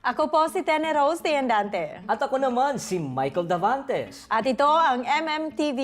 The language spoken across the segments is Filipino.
Ako po si Tene Rose Tiendante. At ako naman si Michael Davantes. At ito ang MMTV.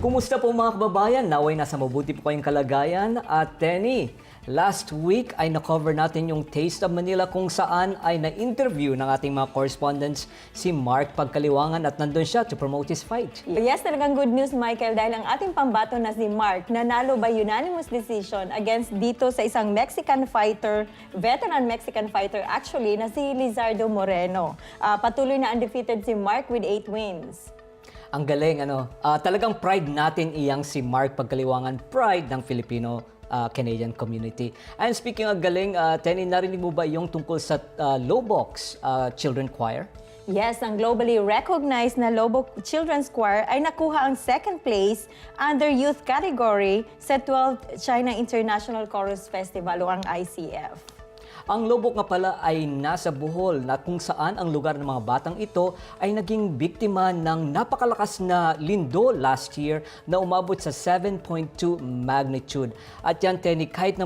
Kumusta po mga kababayan? Naway nasa mabuti po kayong kalagayan. At Tenny, last week ay na-cover natin yung Taste of Manila kung saan ay na-interview ng ating mga correspondents si Mark Pagkaliwangan at nandun siya to promote his fight. Yes, talagang good news, Michael, dahil ang ating pambato na si Mark nanalo by unanimous decision against dito sa isang Mexican fighter, veteran Mexican fighter actually, na si Lizardo Moreno. Patuloy na undefeated si Mark with 8 wins. Ang galing, talagang pride natin iyang si Mark Pagkaliwangan, pride ng Filipino Canadian community. And speaking of galing, Tenny, narinig mo ba yung tungkol sa Lobox Children Choir? Yes, ang globally recognized na Lobo Children's Choir ay nakuha ang second place under youth category sa 12th China International Chorus Festival o ang ICF. Ang Lobok nga pala ay nasa Bohol na kung saan ang lugar ng mga batang ito ay naging biktima ng napakalakas na lindo last year na umabot sa 7.2 magnitude. At yan, Tenny, kahit na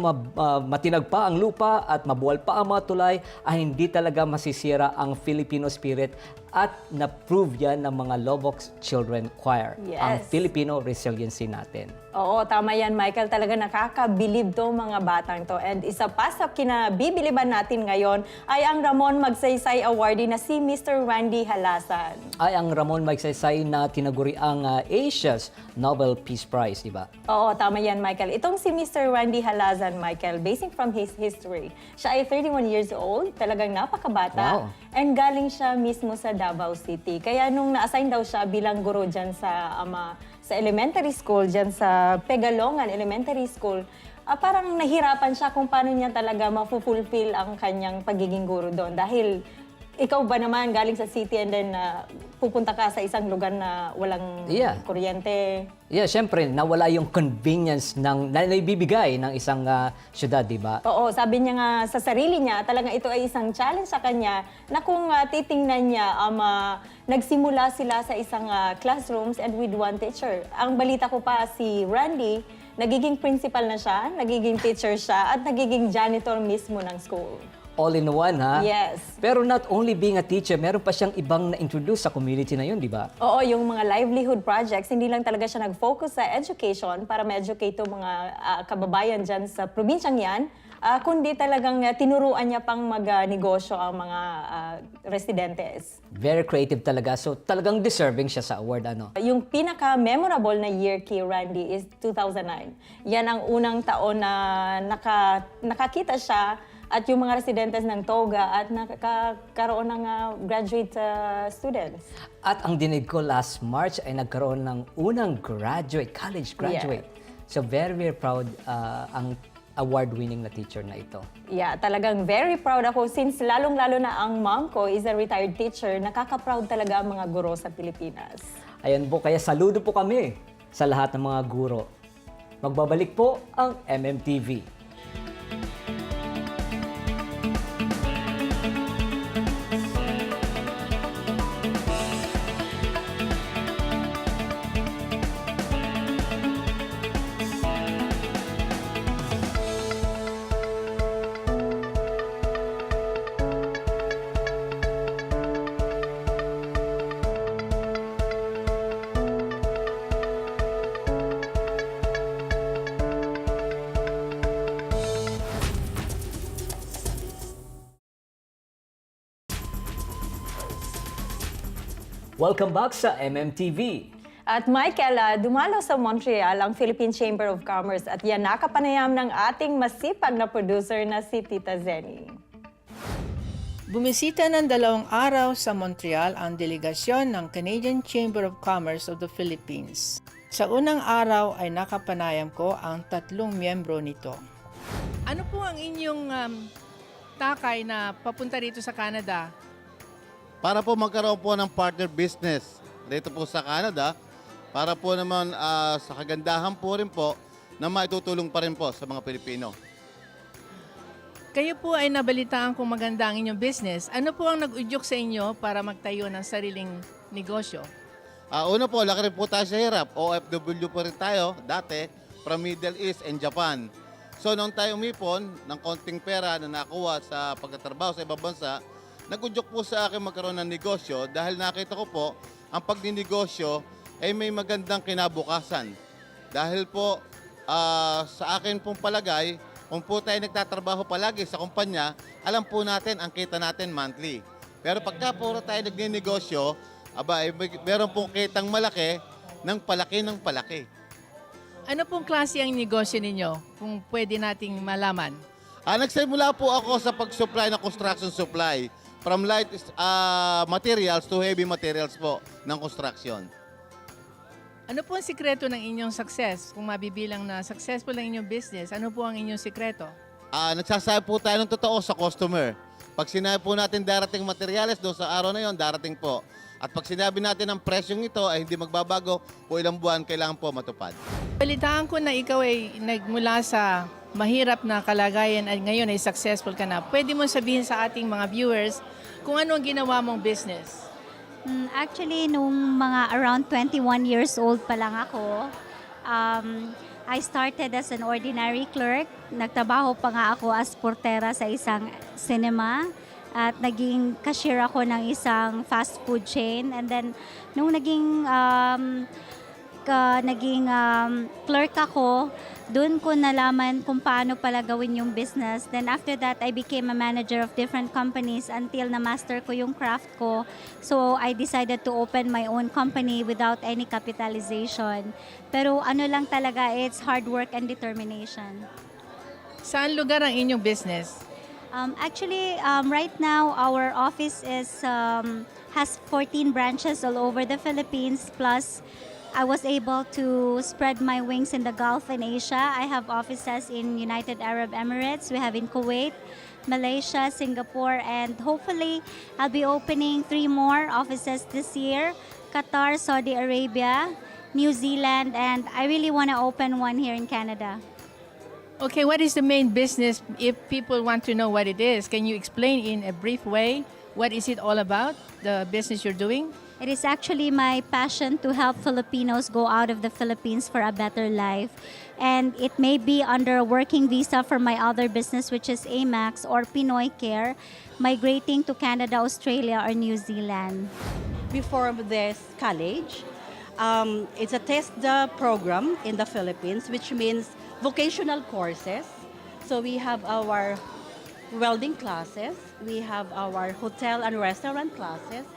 matinag pa ang lupa at mabuwal pa ang mga tulay, ay hindi talaga masisira ang Filipino spirit at na-prove yan ng mga Lobok Children Choir, Yes. ang Filipino resiliency natin. Oo, tama yan, Michael. Talaga nakakabilib to mga batang to. And isa pa sa kinabibiliban natin ngayon ay ang Ramon Magsaysay Awardee na si Mr. Randy Halasan. Ay ang Ramon Magsaysay na tinaguri ang Asia's Nobel Peace Prize, di ba? Oo, tama yan, Michael. Itong si Mr. Randy Halasan, Michael, basing from his history, siya ay 31 years old, talagang napakabata. Wow. And galing siya mismo sa Davao City. Kaya nung na-assign daw siya bilang guro dyan sa elementary school, dyan sa Pegalongan Elementary School, parang nahirapan siya kung paano niya talaga ma-fulfill ang kanyang pagiging guro doon. Dahil ikaw ba naman galing sa city and then pupunta ka sa isang lugar na walang kuryente? Yeah, syempre, nawala yung convenience na naibibigay ng isang syudad, di ba? Oo, sabi niya nga sa sarili niya, talagang ito ay isang challenge sa kanya na kung titingnan niya, nagsimula sila sa isang classrooms and with one teacher. Ang balita ko pa, si Randy, nagiging principal na siya, nagiging teacher siya, at nagiging janitor mismo ng school. All in one, ha? Yes. Pero not only being a teacher, meron pa siyang ibang na-introduce sa community na yun, di ba? Oo, yung mga livelihood projects, hindi lang talaga siya nag-focus sa education para ma-educate yung mga kababayan dyan sa probinsyang yan, kundi talagang tinuruan niya pang mag-negosyo ang mga residentes. Very creative talaga. So talagang deserving siya sa award, ano? Yung pinaka-memorable na year kay Randy is 2009. Yan ang unang taon na nakakita siya at yung mga residentes ng Toga at nakakaroon ng graduate students. At ang dinig ko last March ay nagkaroon ng unang college graduate. Yeah. So very, very proud ang award-winning na teacher na ito. Yeah, talagang very proud ako since lalong-lalo na ang mom ko is a retired teacher. Nakaka-proud talaga ang mga guro sa Pilipinas. Ayan po, kaya saludo po kami sa lahat ng mga guro. Magbabalik po ang MMTV. Welcome back sa MMTV. At Michael, dumalo sa Montreal ang Philippine Chamber of Commerce at yan nakapanayam ng ating masipag na producer na si Tita Zenny. Bumisita ng 2 araw sa Montreal ang delegasyon ng Canadian Chamber of Commerce of the Philippines. Sa unang araw ay nakapanayam ko ang 3 miyembro nito. Ano po ang inyong Takay na papunta rito sa Canada? Para po magkaroon po ng partner business dito po sa Canada, para po naman sa kagandahan po rin po na maitutulong pa rin po sa mga Pilipino. Kayo po ay nabalitaan kung maganda ang inyong business. Ano po ang nag-udyok sa inyo para magtayo ng sariling negosyo? Una po, laki rin po tayo sa hirap. OFW po rin tayo dati from Middle East and Japan. So noong tayo umipon ng konting pera na nakuha sa pagtatrabaho sa ibang bansa, nag-udyok po sa akin magkaroon ng negosyo dahil nakita ko po ang pagninegosyo ay may magandang kinabukasan. Dahil po sa akin pong palagay, kung po tayo nagtatrabaho palagi sa kumpanya, alam po natin ang kita natin monthly. Pero pagka po tayo nagninegosyo, meron pong kitang malaki ng palaki. Ano pong klase ang negosyo ninyo kung pwede nating malaman? Nagsimula po ako sa pag-supply ng construction supply. From light materials to heavy materials po ng construction. Ano po ang sikreto ng inyong success? Kung mabibilang na successful ang inyong business, ano po ang inyong sikreto? Nagsasabi po tayo ng totoo sa customer. Pag sinabi po natin darating materials doon sa araw na yon, darating po. At pag sinabi natin ang presyong ito ay hindi magbabago, po ilang buwan kailangan po matupad. Balitaan ko na ikaw ay nagmula sa mahirap na kalagayan at ngayon ay successful ka na. Pwede mo sabihin sa ating mga viewers kung ano ang ginawa mong business? Actually, nung mga around 21 years old pa lang ako, I started as an ordinary clerk. Nagtrabaho pa nga ako as portera sa isang cinema at naging cashier ako ng isang fast food chain. And then, nung naging clerk ako, doon ko nalaman kung paano pala gawin yung business. Then after that, I became a manager of different companies until na-master ko yung craft ko. So I decided to open my own company without any capitalization. Pero ano lang talaga, it's hard work and determination. Saan lugar ang inyong business? Right now, our office has 14 branches all over the Philippines, plus I was able to spread my wings in the Gulf and Asia. I have offices in United Arab Emirates. We have in Kuwait, Malaysia, Singapore, and hopefully I'll be opening 3 more offices this year. Qatar, Saudi Arabia, New Zealand, and I really want to open one here in Canada. Okay, what is the main business if people want to know what it is? Can you explain in a brief way what is it all about, the business you're doing? It is actually my passion to help Filipinos go out of the Philippines for a better life. And it may be under a working visa for my other business, which is Amax or Pinoy Care, migrating to Canada, Australia, or New Zealand. Before this college, it's a test program in the Philippines, which means vocational courses. So we have our welding classes, we have our hotel and restaurant classes,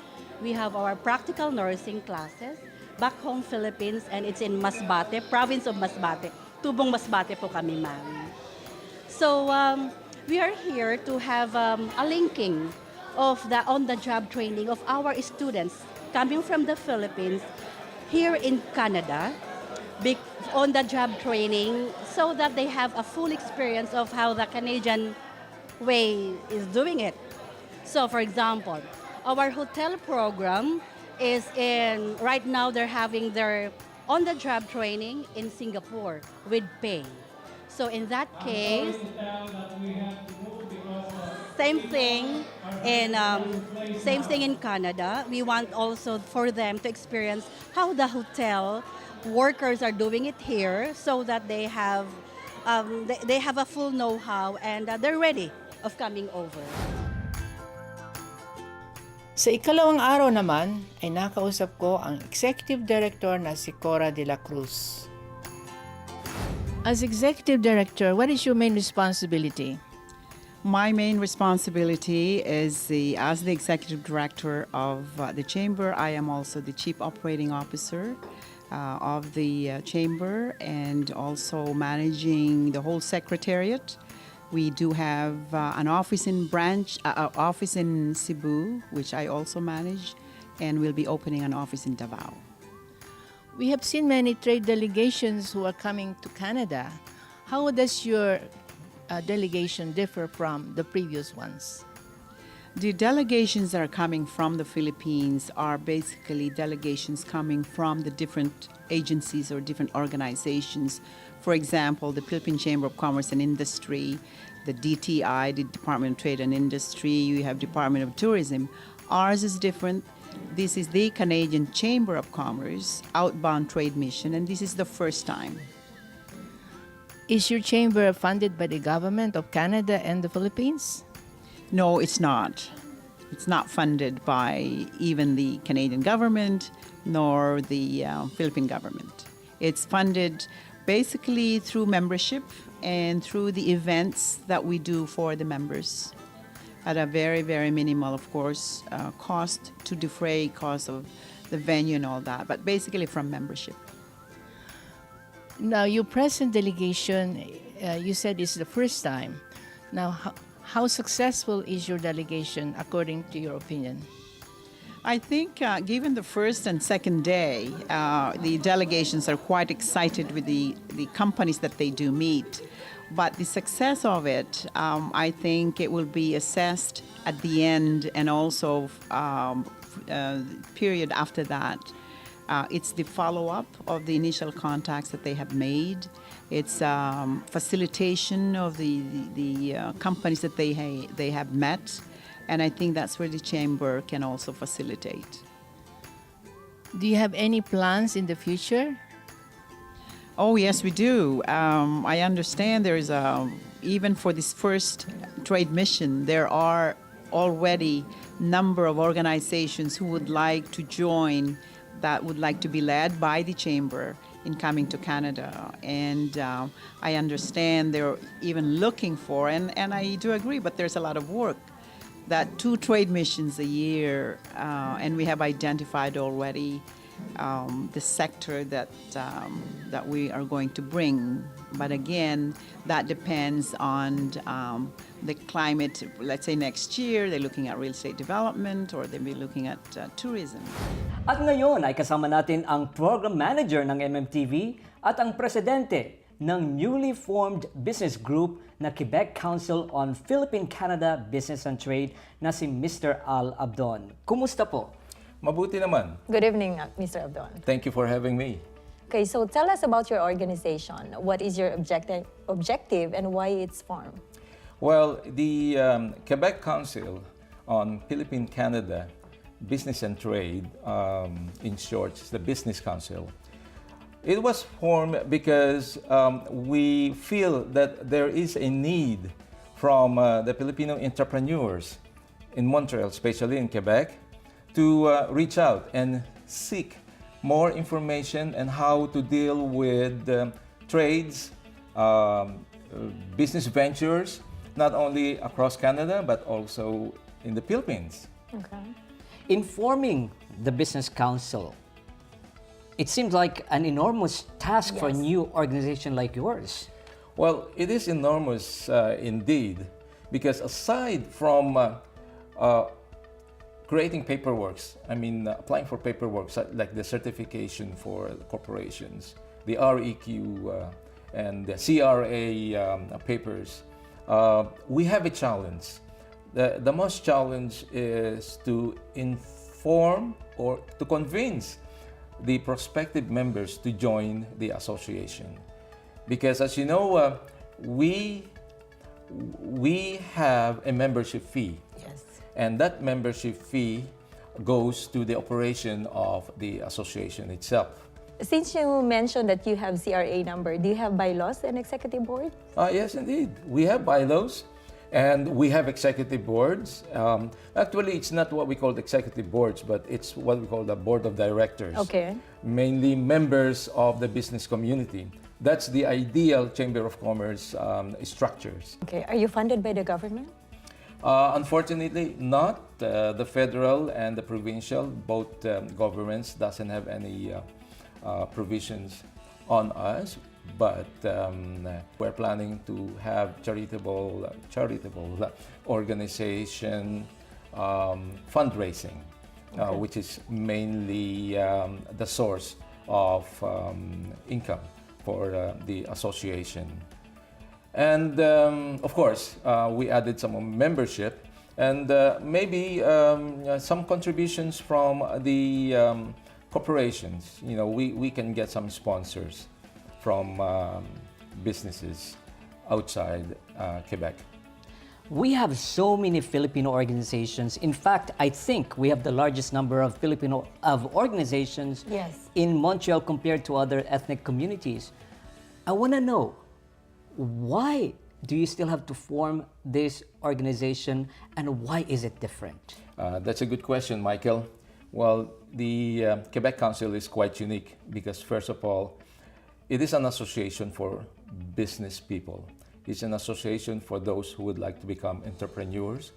we have our practical nursing classes back home Philippines, and it's in Masbate, province of Masbate. Tubong Masbate po kami, ma'am. So we are here to have a linking of the on-the-job training of our students coming from the Philippines here in Canada, on-the-job training, so that they have a full experience of how the Canadian way is doing it. So for example, our hotel program is right now they're having their on-the-job training in Singapore with pay. So in that case, same thing in Canada. We want also for them to experience how the hotel workers are doing it here, so that they have a full know-how and they're ready of coming over. Sa ikalawang araw naman ay nakausap ko ang Executive Director na si Cora de la Cruz. As Executive Director, what is your main responsibility? My main responsibility is as the Executive Director of the Chamber. I am also the Chief Operating Officer of the Chamber and also managing the whole Secretariat. We do have an office in Cebu, which I also manage, and we'll be opening an office in Davao. We have seen many trade delegations who are coming to Canada. How does your delegation differ from the previous ones? The delegations that are coming from the Philippines are basically delegations coming from the different agencies or different organizations. For example, the Philippine Chamber of Commerce and Industry, the DTI, the Department of Trade and Industry, you have Department of Tourism. Ours is different. This is the Canadian Chamber of Commerce, Outbound Trade Mission, and this is the first time. Is your chamber funded by the government of Canada and the Philippines? No, it's not. It's not funded by even the Canadian government nor the Philippine government. It's funded basically through membership and through the events that we do for the members at a very, very minimal, of course, cost to defray cost of the venue and all that, but basically from membership. Now, your present delegation, you said it's the first time. Now, how successful is your delegation according to your opinion? I think given the first and second day, the delegations are quite excited with the companies that they do meet. But the success of it, I think it will be assessed at the end and also period after that. It's the follow-up of the initial contacts that they have made. It's facilitation of the companies that they have met. And I think that's where the chamber can also facilitate. Do you have any plans in the future? Oh, yes, we do. I understand there is even for this first trade mission, there are already number of organizations who would like to join, that would like to be led by the chamber in coming to Canada. And I understand they're even looking for, and I do agree, but there's a lot of work, that 2 trade missions a year, and we have identified already the sector that we are going to bring. But again, that depends on the climate. Let's say next year, they're looking at real estate development or they'll be looking at tourism. At ngayon ay kasama natin ang Program Manager ng MMTV at ang Presidente ng newly formed business group na Quebec Council on Philippine-Canada Business and Trade na si Mr. Al Abdon. Kumusta po? Mabuti naman. Good evening, Mr. Abdon. Thank you for having me. Okay, so tell us about your organization. What is your objective and why it's formed? Well, the Quebec Council on Philippine-Canada Business and Trade, in short, is the Business Council. It was formed because we feel that there is a need from the Filipino entrepreneurs in Montreal, especially in Quebec, to reach out and seek more information on how to deal with trades, business ventures, not only across Canada, but also in the Philippines. Okay. In forming the Business Council, it seems like an enormous task for a Yes. new organization like yours. Well, it is enormous indeed, because aside from creating paperworks, applying for paperwork like the certification for corporations, the REQ and the CRA papers, we have a challenge. The most challenge is to inform or to convince the prospective members to join the association. Because as you know, we have a membership fee. Yes. And that membership fee goes to the operation of the association itself. Since you mentioned that you have CRA number, do you have bylaws and executive board? Yes, indeed. We have bylaws and we have executive boards. Actually, it's not what we call the executive boards, but it's what we call the board of directors. Okay. Mainly members of the business community. That's the ideal Chamber of Commerce structures. Okay. Are you funded by the government? Unfortunately, not. The federal and the provincial, both governments doesn't have any provisions on us, but we're planning to have charitable organization fundraising, which is mainly the source of income for the association. And of course, we added some membership and maybe some contributions from the corporations. You know, we can get some sponsors from businesses outside Quebec. We have so many Filipino organizations. In fact, I think we have the largest number of Filipino organizations Yes. in Montreal compared to other ethnic communities. I want to know, why do you still have to form this organization and why is it different? That's a good question, Michael. Well, the Quebec Council is quite unique because, first of all, it is an association for business people. It's an association for those who would like to become entrepreneurs,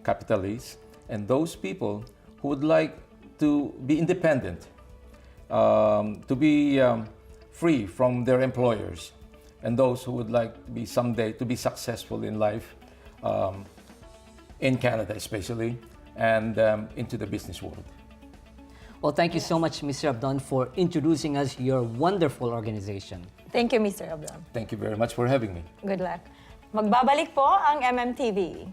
capitalists, and those people who would like to be independent, to be free from their employers, and those who would like to be someday to be successful in life, in Canada especially, and into the business world. Well, thank you so much, Mr. Abdon, for introducing us your wonderful organization. Thank you, Mr. Abdon. Thank you very much for having me. Good luck. Magbabalik po ang MMTV.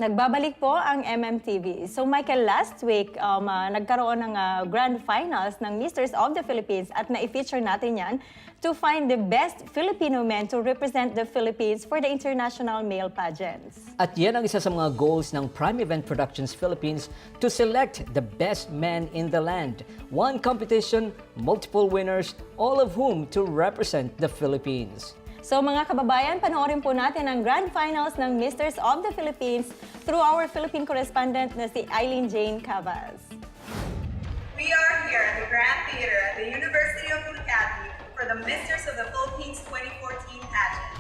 Nagbabalik po ang MMTV. So Michael, last week, nagkaroon ng grand finals ng Misters of the Philippines at na-feature natin yan to find the best Filipino men to represent the Philippines for the international male pageants. At yan ang isa sa mga goals ng Prime Event Productions Philippines to select the best men in the land. One competition, multiple winners, all of whom to represent the Philippines. So mga kababayan, panoorin po natin ang grand finals ng Misters of the Philippines through our Philippine correspondent na si Eileen Jane Cavaz. We are here at the Grand Theater at the University of Quebec for the Misters of the Philippines 2014 pageant.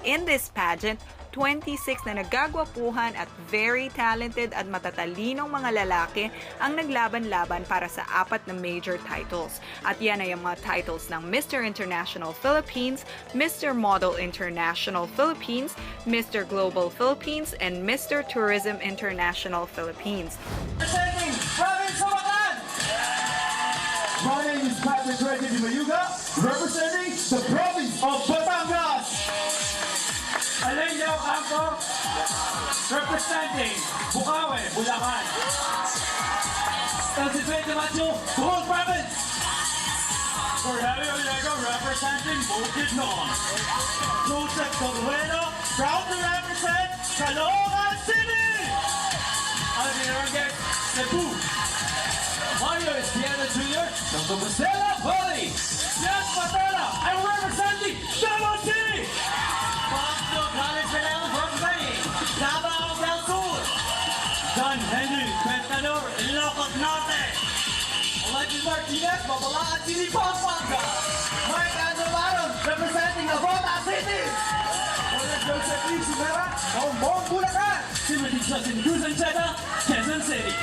In this pageant, 26 na nagagwapuhan at very talented at matatalinong mga lalaki ang naglaban-laban para sa 4 na major titles. At yan ay ang mga titles ng Mr. International Philippines, Mr. Model International Philippines, Mr. Global Philippines, and Mr. Tourism International Philippines. Representing Province of Bataan! My name is Patrick Reggie Di Mayuga, representing the Province of Batangas! Alenya Ocampo, representing Bukawe, Bulacan. Elizabeth Macho, Bohol Province. Cornelio Diego, representing Bukidnon. Joseph Torrueno, proud to represent Caloocan City. Alvin Cebu. Mario Espiana Jr. from Compostela Valley. Yes, Patana, I'm representing Davao City. Pablo Gales Veneral from Spain. Davao del Sur. John Henry Petador, Ilocos Norte. Alexis Martinez, Babalaan City, Pampanga. Mike Andovaron, representing Navota City. Hola Joseph Lee Sumera, Bombong Bulacan. Timothy Justin Cruzancheta, Quezon City.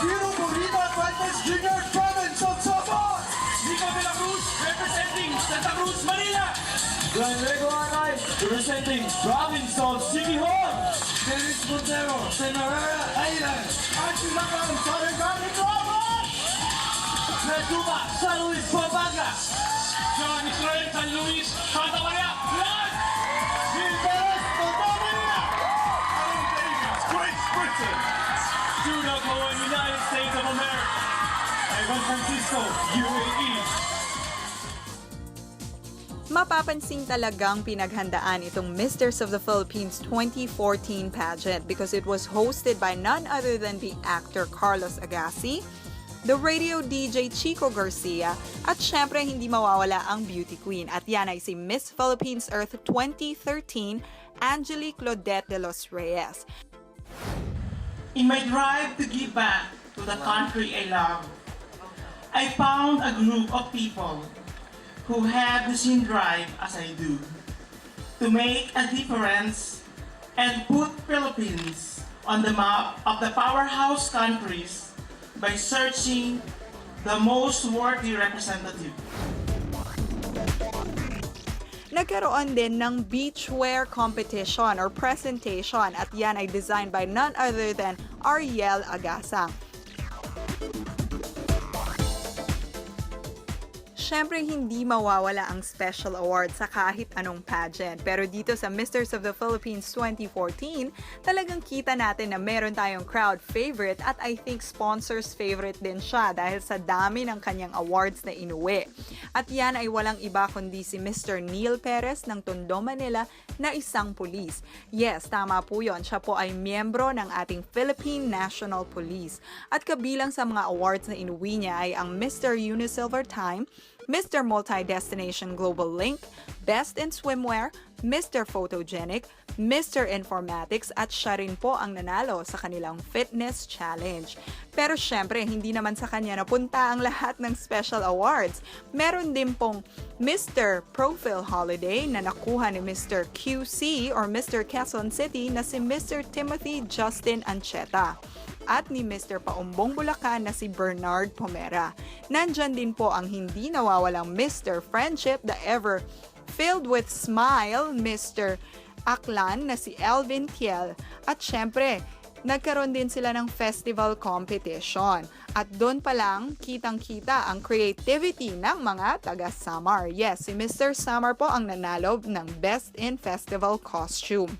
Piro Burrito Advantage Junior Province of Sabon. Nico de la Cruz, representing Santa Cruz, Manila. Glenn Rego Anay, representing Province of Siquijor. Dennis Montero, Semarara Island. Archie Lacron, Southern Garden Province. Natuba, San Luis, Pampanga. John Israel, San Luis, Santa Maria, Lahat. Gil Perez, Montaña. Alan Davis, Great Britain. Judah Cohen, United States of America. Ivan Francisco, UAE. Mapapansin talagang pinaghandaan itong Misters of the Philippines 2014 pageant because it was hosted by none other than the actor Carlos Agassi, the radio DJ Chico Garcia, at syempre hindi mawawala ang beauty queen. At yan ay si Miss Philippines Earth 2013, Angelique Claudette de los Reyes. In my drive to give back to the country I love, I found a group of people who have the same drive as I do to make a difference and put Philippines on the map of the powerhouse countries by searching the most worthy representative. Nagkaroon din ng beachwear competition or presentation at yan ay designed by none other than Ariel Agasang. Siyempre, hindi mawawala ang special award sa kahit anong pageant. Pero dito sa Misters of the Philippines 2014, talagang kita natin na meron tayong crowd favorite at I think sponsors favorite din siya dahil sa dami ng kanyang awards na inuwi. At yan ay walang iba kundi si Mr. Neil Perez ng Tondo, Manila na isang pulis. Yes, tama po yon. Siya po ay miyembro ng ating Philippine National Police. At kabilang sa mga awards na inuwi niya ay ang Mr. Unisilver Time, Mr. Multi-Destination Global Link, Best in Swimwear, Mr. Photogenic, Mr. Informatics at siya rin po ang nanalo sa kanilang fitness challenge. Pero syempre, hindi naman sa kanya napunta ang lahat ng special awards. Meron din pong Mr. Profile Holiday na nakuha ni Mr. QC or Mr. Quezon City na si Mr. Timothy Justin Ancheta at ni Mr. Paumbong Bulacan na si Bernard Pomera. Nandyan din po ang hindi nawawalang Mr. Friendship, the ever filled with smile, Mr. Aklan na si Elvin Tiel. At syempre, nagkaroon din sila ng festival competition. At doon pa lang, kitang-kita ang creativity ng mga taga-Samar. Yes, si Mr. Samar po ang nanalo ng Best in Festival Costume.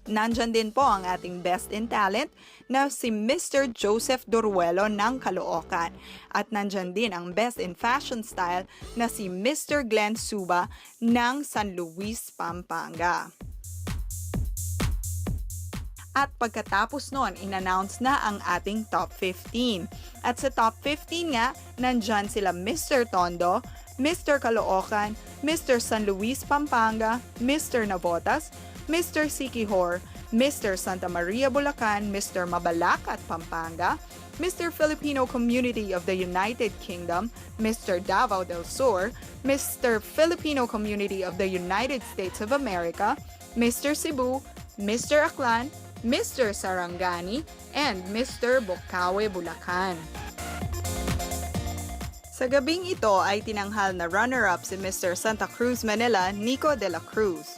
Nandyan din po ang ating Best in Talent na si Mr. Joseph Duruelo ng Caloocan. At nandyan din ang Best in Fashion Style na si Mr. Glenn Suba ng San Luis, Pampanga. At pagkatapos nun, in-announce na ang ating Top 15. At sa Top 15 nga, nandyan sila Mr. Tondo, Mr. Caloocan, Mr. San Luis, Pampanga, Mr. Navotas, Mr. Siquijor, Mr. Santa Maria, Bulacan, Mr. Mabalac at Pampanga, Mr. Filipino Community of the United Kingdom, Mr. Davao del Sur, Mr. Filipino Community of the United States of America, Mr. Cebu, Mr. Aklan, Mr. Sarangani, and Mr. Bocaue, Bulacan. Sa gabing ito ay tinanghal na runner-up si Mr. Santa Cruz, Manila, Nico de la Cruz.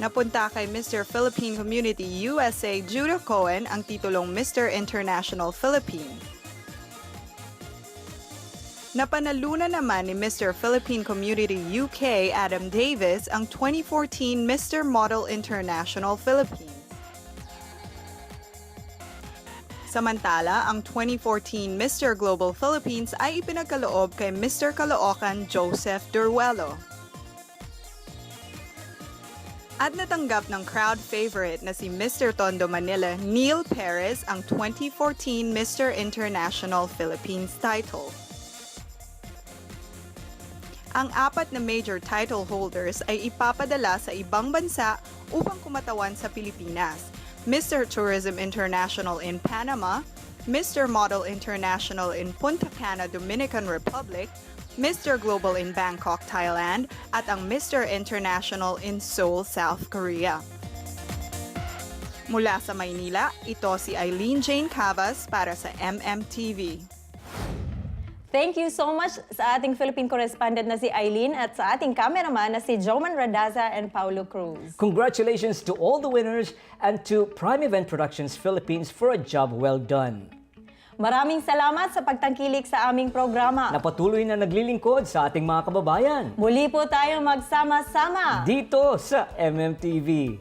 Napunta kay Mr. Philippine Community USA Judah Cohen ang titulong Mr. International Philippines. Napanalunan naman ni Mr. Philippine Community UK Adam Davis ang 2014 Mr. Model International Philippines. Samantala, ang 2014 Mr. Global Philippines ay ipinagkaloob kay Mr. Caloocan Joseph Duruelo. At natanggap ng crowd favorite na si Mr. Tondo Manila Neil Perez ang 2014 Mr. International Philippines title. Ang apat na major title holders ay ipapadala sa ibang bansa upang kumatawan sa Pilipinas. Mr. Tourism International in Panama, Mr. Model International in Punta Cana, Dominican Republic, Mr. Global in Bangkok, Thailand, at ang Mr. International in Seoul, South Korea. Mula sa Maynila, ito si Eileen Jane Cavas para sa MMTV. Thank you so much sa ating Philippine correspondent na si Eileen at sa ating cameraman na si Joman Radaza and Paulo Cruz. Congratulations to all the winners and to Prime Event Productions Philippines for a job well done. Maraming salamat sa pagtangkilik sa aming programa. Na patuloy na naglilingkod sa ating mga kababayan. Muli po tayong magsama-sama Dito sa MMTV.